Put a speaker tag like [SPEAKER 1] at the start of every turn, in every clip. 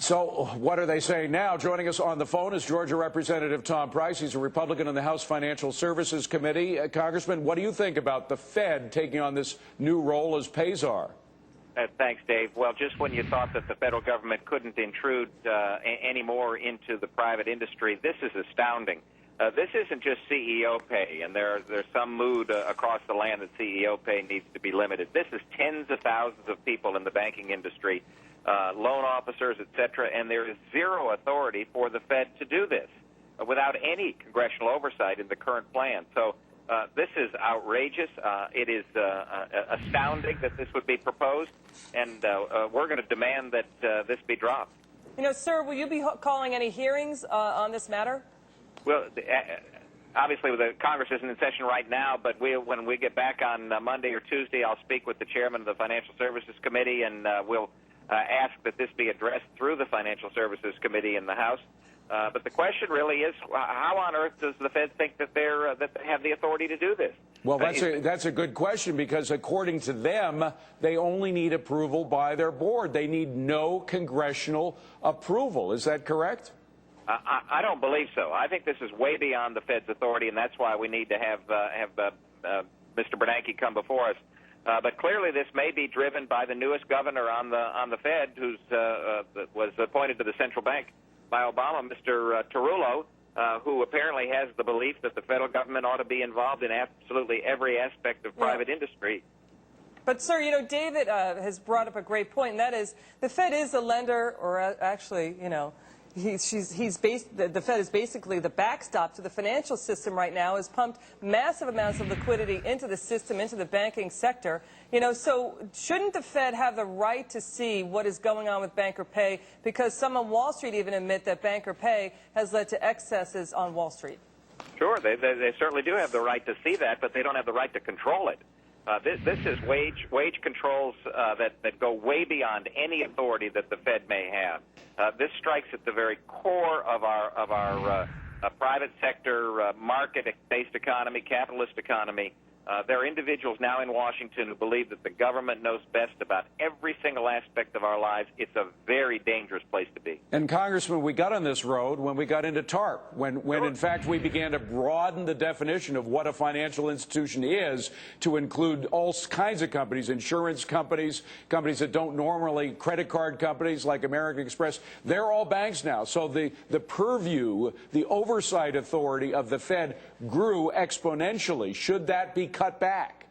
[SPEAKER 1] So what are they saying now? Joining us on the phone is Georgia Representative Tom Price. He's a Republican in the House Financial Services Committee. Congressman, what do you think about the Fed taking on this new role as payczar?
[SPEAKER 2] Thanks, Dave. Well, just when you thought that the federal government couldn't intrude any more into the private industry, this is astounding. This isn't just CEO pay, and there's some mood across the land that CEO pay needs to be limited. This is tens of thousands of people in the banking industry, loan officers, et cetera, and there is zero authority for the Fed to do this without any congressional oversight in the current plan. So this is outrageous. It is astounding that this would be proposed, and we're going to demand that this be dropped.
[SPEAKER 3] You know, sir, will you be calling any hearings on this matter?
[SPEAKER 2] Well, obviously, the Congress isn't in session right now, but when we get back on Monday or Tuesday, I'll speak with the chairman of the Financial Services Committee, and we'll ask that this be addressed through the Financial Services Committee in the House. But the question really is, how on earth does the Fed think that they have the authority to do this?
[SPEAKER 1] Well, that's a good question, because according to them, they only need approval by their board. They need no congressional approval. Is that correct?
[SPEAKER 2] I don't believe so. I think this is way beyond the Fed's authority, and that's why we need to have Mr. Bernanke come before us. But clearly, this may be driven by the newest governor on the Fed, who was appointed to the central bank by Obama, Mr. Tarullo, who apparently has the belief that the federal government ought to be involved in absolutely every aspect of private industry.
[SPEAKER 3] But, sir, you know, David has brought up a great point, and that is the Fed is a lender, or actually, you know, the Fed is basically the backstop to the financial system right now, has pumped massive amounts of liquidity into the system, into the banking sector. You know, so shouldn't the Fed have the right to see what is going on with banker pay? Because some on Wall Street even admit that banker pay has led to excesses on Wall Street.
[SPEAKER 2] Sure, they certainly do have the right to see that, but they don't have the right to control it. This is wage controls that go way beyond any authority that the Fed may have. This strikes at the very core of our private sector, market-based economy, capitalist economy. There are individuals now in Washington who believe that the government knows best about every single aspect of our lives. It's a very dangerous place to be.
[SPEAKER 1] And, Congressman, we got on this road when we got into TARP, when in fact we began to broaden the definition of what a financial institution is to include all kinds of companies, insurance companies, companies that don't normally, credit card companies like American Express. They're all banks now. So the purview, the oversight authority of the Fed grew exponentially. Should that be cut back?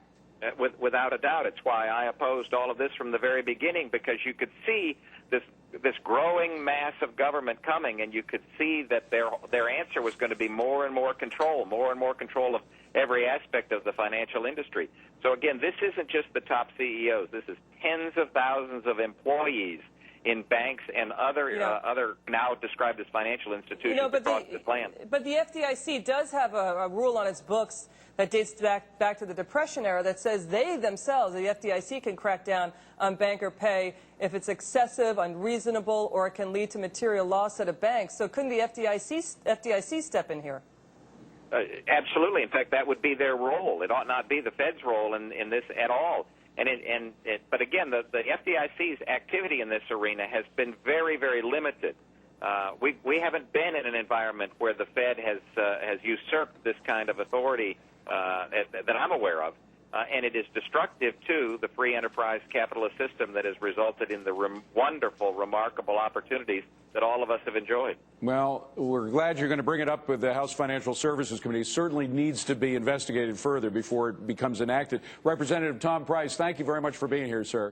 [SPEAKER 2] Without a doubt. It's why I opposed all of this from the very beginning, because you could see this growing mass of government coming, and you could see that their answer was going to be more and more control of every aspect of the financial industry. So again, this isn't just the top CEOs. This is tens of thousands of employees in banks and other now described as financial institutions across this land.
[SPEAKER 3] But the FDIC does have a rule on its books that dates back to the Depression era that says they themselves, the FDIC, can crack down on banker pay if it's excessive, unreasonable, or it can lead to material loss at a bank. So couldn't the FDIC step in here?
[SPEAKER 2] Absolutely. In fact, that would be their role. It ought not be the Fed's role in this at all. But again, the FDIC's activity in this arena has been very, very limited. We haven't been in an environment where the Fed has usurped this kind of authority that I'm aware of, and it is destructive to the free enterprise capitalist system that has resulted in the wonderful, remarkable opportunities that all of us have enjoyed.
[SPEAKER 1] Well, we're glad you're going to bring it up with the House Financial Services Committee. It certainly needs to be investigated further before it becomes enacted. Representative Tom Price, thank you very much for being here, sir.